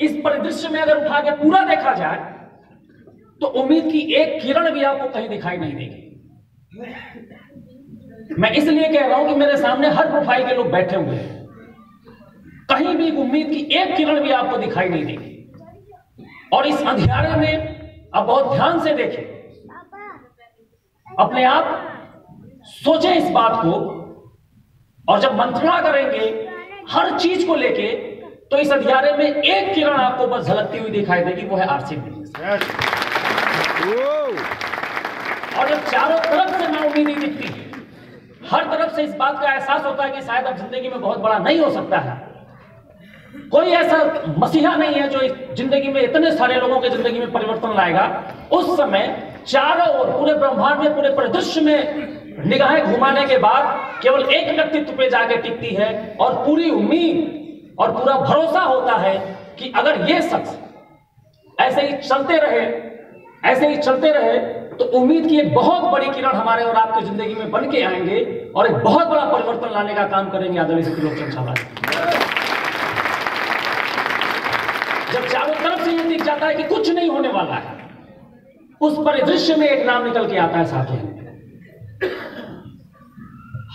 इस परिदृश्य में अगर उठा के पूरा देखा जाए तो उम्मीद की एक किरण भी आपको कहीं दिखाई नहीं देगी। मैं इसलिए कह रहा हूं कि मेरे सामने हर प्रोफाइल के लोग बैठे हुए हैं, कहीं भी उम्मीद की एक किरण भी आपको दिखाई नहीं देगी। और इस अंधियारे में अब बहुत ध्यान से देखें, अपने आप सोचें इस बात को, और जब मंत्रणा करेंगे हर चीज को लेके तो इस अंधियारे में एक किरण आपको बस झलकती हुई दिखाई देगी, वो है आरसी बिजनेस। और जब चारों तरफ से ना उम्मीद दिखती है, हर तरफ से इस बात का एहसास होता है कि शायद अब जिंदगी में बहुत बड़ा नहीं हो सकता है, कोई ऐसा मसीहा नहीं है जो जिंदगी में इतने सारे लोगों की जिंदगी में परिवर्तन लाएगा, उस समय चारों ओर पूरे ब्रह्मांड में, पूरे परिदृश्य में निगाहें घुमाने के बाद केवल एक व्यक्तित्व पे जाके टिकती है और पूरी उम्मीद और पूरा भरोसा होता है कि अगर ये शख्स ऐसे ही चलते रहे तो उम्मीद की एक बहुत बड़ी किरण हमारे और आपकी जिंदगी में बन के आएंगे और एक बहुत बड़ा परिवर्तन लाने का काम करेंगे आदरणीय श्री त्रिलोकचंद छाबड़ा। जब चारों तरफ से ये दिख जाता है कि कुछ नहीं होने वाला है, उस परिदृश्य में एक नाम निकल के आता है साथियों।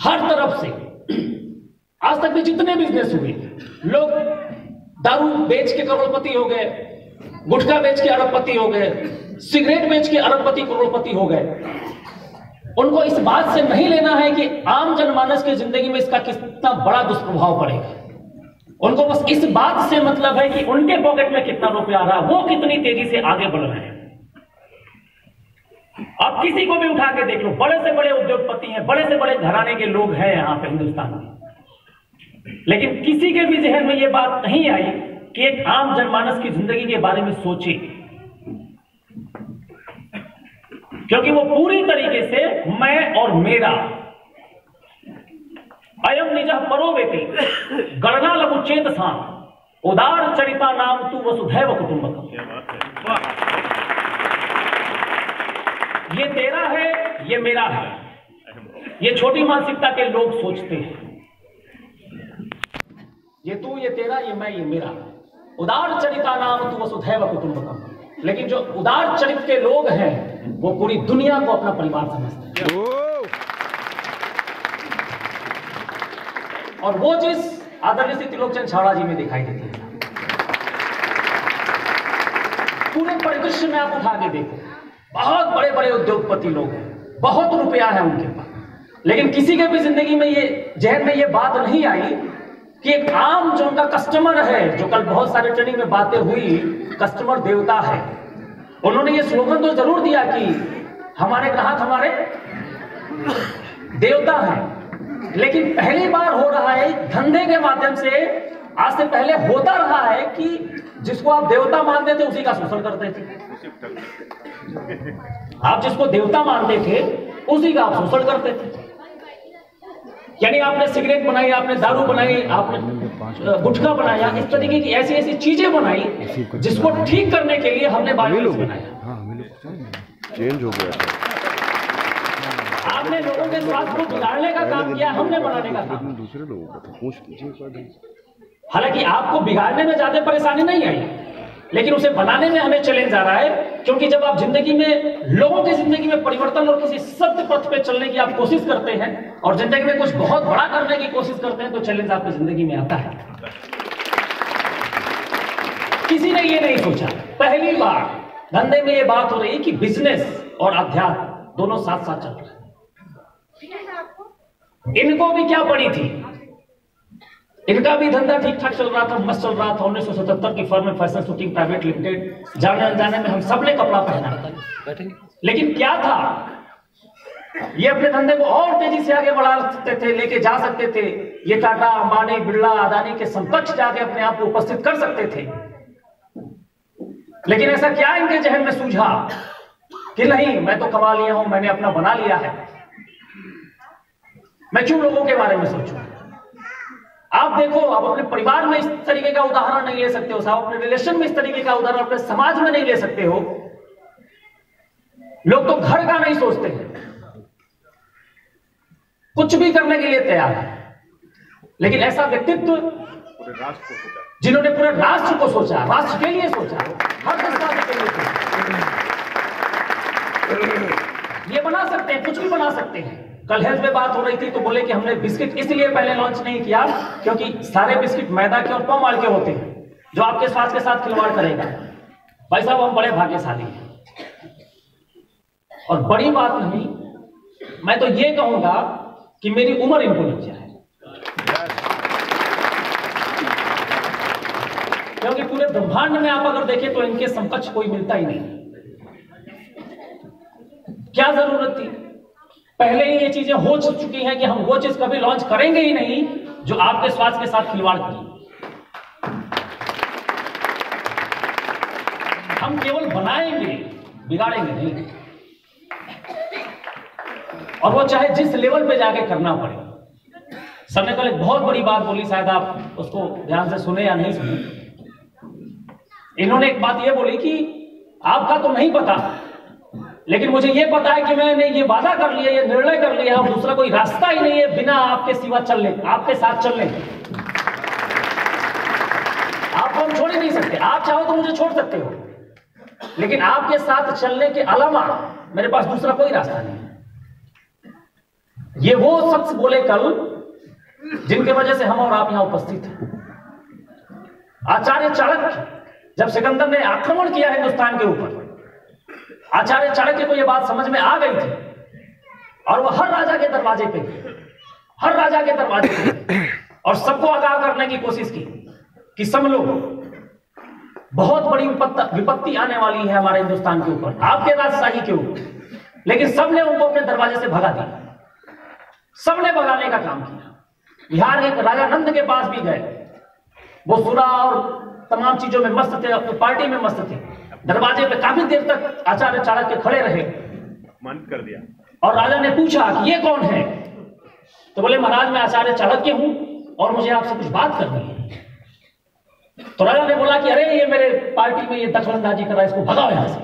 हर तरफ से आज तक भी जितने बिजनेस हुए, लोग दारू बेच के करोड़पति हो गए, गुटखा बेच के अरबपति हो गए, सिगरेट बेच के अरबपति करोड़पति हो गए, उनको इस बात से नहीं लेना है कि आम जनमानस की जिंदगी में इसका कितना बड़ा दुष्प्रभाव पड़ेगा। उनको बस इस बात से मतलब है कि उनके पॉकेट में कितना रुपया आ रहा है, वो कितनी तेजी से आगे बढ़ रहे हैं। आप किसी को भी उठा के देख लो, बड़े से बड़े उद्योगपति हैं, बड़े से बड़े घराने के लोग हैं यहां पे हिंदुस्तान में, लेकिन किसी के भी जहन में यह बात नहीं आई कि एक आम जनमानस की जिंदगी के बारे में सोचे, क्योंकि वो पूरी तरीके से मैं और मेरा अयम निजः परो वेति गणना लघुचेत साम उदार चरिता नाम तू वसुधैव कुटुंबकम। ये तेरा है, ये मेरा है, ये छोटी मानसिकता के लोग सोचते हैं। ये तू, ये तेरा, ये मैं, ये मेरा। उदार चरिता नाम तू वसुधैव कुटुंबकम। लेकिन जो उदार चरित्र के लोग हैं वो पूरी दुनिया को अपना परिवार समझते हैं। और वो चीज आदरणीय श्री त्रिलोकचंद छाबड़ा जी में दिखाई देती है। पूरे परिदृश्य में आप उठा के देखो, बहुत बड़े बड़े उद्योगपति लोग हैं, बहुत रुपया है उनके पास, लेकिन किसी के भी जिंदगी में ये जहन में ये बात नहीं आई कि एक आम जो उनका कस्टमर है, जो कल बहुत सारे ट्रेनिंग में बातें हुई, कस्टमर देवता है। उन्होंने ये स्लोगन तो जरूर दिया कि हमारे ग्राहक हमारे देवता हैं, लेकिन पहली बार हो रहा है धंधे के माध्यम से। आज से पहले होता रहा है कि जिसको आप देवता मानते थे उसी का शोषण करते थे। आप जिसको देवता मानते थे उसी का आप शोषण करते थे। यानी आपने सिगरेट बनाई, आपने दारू बनाई, आपने गुटखा बनाया, इस तरीके की ऐसी ऐसी चीजें बनाई जिसको ठीक करने के लिए हमने बायोलॉजी बनाया। चेंज हो गया। आपने लोगों के स्वास्थ्य को बिगाड़ने का काम किया, हमने बनाने का काम। दूसरे लोगों को पूछ लीजिए। हालांकि आपको बिगाड़ने में ज्यादा परेशानी नहीं आई, लेकिन उसे बनाने में हमें चैलेंज आ रहा है, क्योंकि जब आप जिंदगी में, लोगों की जिंदगी में परिवर्तन और किसी सत्य पथ पे चलने की आप कोशिश करते हैं और जिंदगी में कुछ बहुत बड़ा करने की कोशिश करते हैं, तो चैलेंज आपकी जिंदगी में आता है। किसी ने ये नहीं सोचा, पहली बार धंधे में ये बात हो रही कि बिजनेस और अध्यात्म दोनों साथ साथ चल रहे हैं। इनको भी क्या पड़ी थी, इनका भी धंधा ठीक ठाक चल रहा था, मस्त चल रहा था। 1977 की फर्म में फैशन शूटिंग प्राइवेट लिमिटेड, जाने अनजाने में हम सबने कपड़ा पहना, लेकिन क्या था, ये अपने धंधे को और तेजी से आगे बढ़ा सकते थे, लेके जा सकते थे। ये टाटा, अंबानी, बिरला, अदानी के समकक्ष जाके अपने आप को उपस्थित कर सकते थे, लेकिन ऐसा क्या इनके जहन में सूझा कि नहीं, मैं तो कमा लिया हूं, मैंने अपना बना लिया है, मैं क्यों लोगों के बारे में सोचूं। आप देखो, आप अपने परिवार में इस तरीके का उदाहरण नहीं ले सकते हो, साहब अपने रिलेशन में इस तरीके का उदाहरण अपने समाज में नहीं ले सकते हो। लोग तो घर का नहीं सोचते हैं, कुछ भी करने के लिए तैयार है, लेकिन ऐसा व्यक्तित्व पूरे राष्ट्र को जिन्होंने पूरे राष्ट्र को सोचा, राष्ट्र के लिए सोचा, हर देशवासी के लिए सोचा। ये बना सकते हैं, कुछ भी बना सकते हैं। कल हेल्थ में बात हो रही थी तो बोले कि हमने बिस्किट इसलिए पहले लॉन्च नहीं किया क्योंकि सारे बिस्किट मैदा के और पाम ऑयल के होते हैं जो आपके स्वास्थ्य के साथ खिलवाड़ करेगा। भाई साहब, हम बड़े भाग्यशाली हैं। और बड़ी बात नहीं, मैं तो ये कहूंगा कि मेरी उम्र इनको लग जाए, क्योंकि पूरे ब्रह्मांड में आप अगर देखें तो इनके समकक्ष कोई मिलता ही नहीं। क्या जरूरत थी? पहले ही ये चीजें हो चुकी हैं कि हम वो चीज कभी लॉन्च करेंगे ही नहीं जो आपके स्वास्थ्य के साथ खिलवाड़ करेगी। हम केवल बनाएंगे, बिगाड़ेंगे नहीं। और वो चाहे जिस लेवल पे जाके करना पड़े। सर ने कल एक बहुत बड़ी बात बोली, शायद आप उसको ध्यान से सुने या नहीं सुने। इन्होंने एक बात ये बोली कि आपका तो नहीं पता, लेकिन मुझे ये पता है कि मैंने ये वादा कर लिया, ये निर्णय कर लिया, और दूसरा कोई रास्ता ही नहीं है बिना आपके सिवा चलने, आपके साथ चलने। आपको हम छोड़ ही नहीं सकते। आप चाहो तो मुझे छोड़ सकते हो, लेकिन आपके साथ चलने के अलावा मेरे पास दूसरा कोई रास्ता नहीं। ये वो शख्स बोले कल जिनके वजह से हम और आप यहां उपस्थित हैं। आचार्य चाणक्य, जब सिकंदर ने आक्रमण किया हिंदुस्तान के ऊपर, आचार्य चाणक्य को यह बात समझ में आ गई थी और वह हर राजा के दरवाजे पे, हर राजा के दरवाजे पे, और सबको आगाह करने की कोशिश की कि सब लोग, बहुत बड़ी विपत्ति आने वाली है हमारे हिंदुस्तान के ऊपर, आपके राजशाही के ऊपर। लेकिन सबने उनको अपने दरवाजे से भगा दिया, सबने भगाने का काम किया। बिहार के राजा नंद के पास भी गए, वो सुरा और तमाम चीजों में मस्त थे, अपनी पार्टी में मस्त थे। दरवाजे पे काफी देर तक आचार्य चाणक्य खड़े रहे, बंद कर दिया। और राजा ने पूछा कि ये कौन है? तो बोले महाराज, मैं आचार्य चाणक्य हूं और मुझे आपसे कुछ बात करनी है। तो राजा ने बोला कि अरे ये मेरे पार्टी में ये दखलंदाजी कर रहा है, इसको भगाओ यहां से।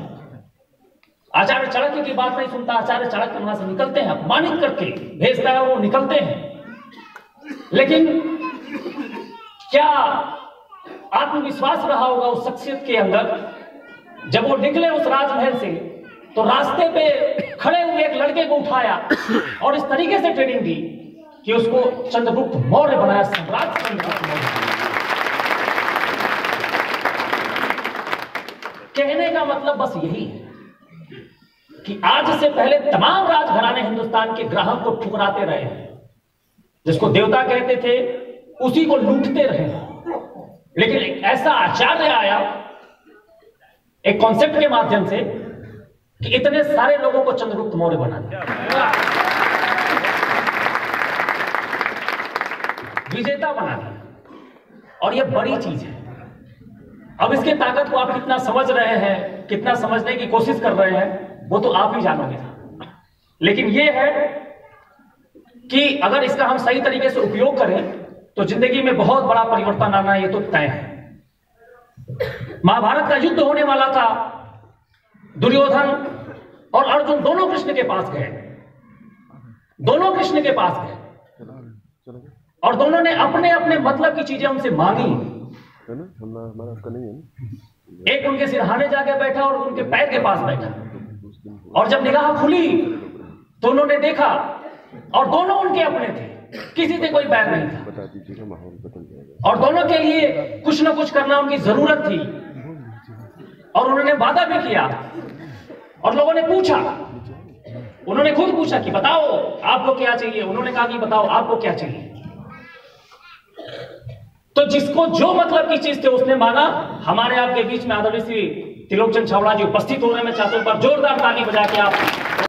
आचार्य चाणक्य की बात नहीं सुनता, आचार्य चाणक्य वहां से निकलते हैं, अपमानित करके भेजता है, वो निकलते हैं। लेकिन क्या आत्मविश्वास रहा होगा उस शख्सियत के अंदर, जब वो निकले उस राजमहल से तो रास्ते पे खड़े हुए एक लड़के को उठाया और इस तरीके से ट्रेनिंग दी कि उसको चंद्रगुप्त मौर्य बनाया, सम्राट चंद्रगुप्त मौर्य। कहने का मतलब बस यही है कि आज से पहले तमाम राजघराने हिंदुस्तान के ग्राहक को ठुकराते रहे हैं, जिसको देवता कहते थे उसी को लूटते रहे। लेकिन एक ऐसा आचार्य आया एक कॉन्सेप्ट के माध्यम से कि इतने सारे लोगों को चंद्रगुप्त मौर्य बना दिया, विजेता बना दिया। और यह बड़ी चीज है। अब इसके ताकत को आप कितना समझ रहे हैं, कितना समझने की कोशिश कर रहे हैं, वो तो आप ही जानोगे। लेकिन यह है कि अगर इसका हम सही तरीके से उपयोग करें तो जिंदगी में बहुत बड़ा परिवर्तन आना ये तो तय है। महाभारत का युद्ध होने वाला था, दुर्योधन और अर्जुन दोनों कृष्ण के पास गए, दोनों कृष्ण के पास गए और दोनों ने अपने अपने मतलब की चीजें उनसे मांगी। एक उनके सिरहाने जाके बैठा और उनके पैर के पास बैठा, और जब निगाह खुली तो उन्होंने देखा और दोनों उनके अपने थे, किसी से कोई बैर नहीं था, और दोनों के लिए कुछ ना कुछ करना उनकी जरूरत थी। और उन्होंने वादा भी किया और लोगों ने पूछा, उन्होंने खुद पूछा कि बताओ आपको क्या चाहिए, उन्होंने कहा कि बताओ आपको क्या चाहिए। तो जिसको जो मतलब की चीज थे उसने माना। हमारे आपके बीच में आदरणीय श्री त्रिलोकचंद छाबड़ा जी उपस्थित होने में चाहते हैं, पर जोरदार ताली बजा के आप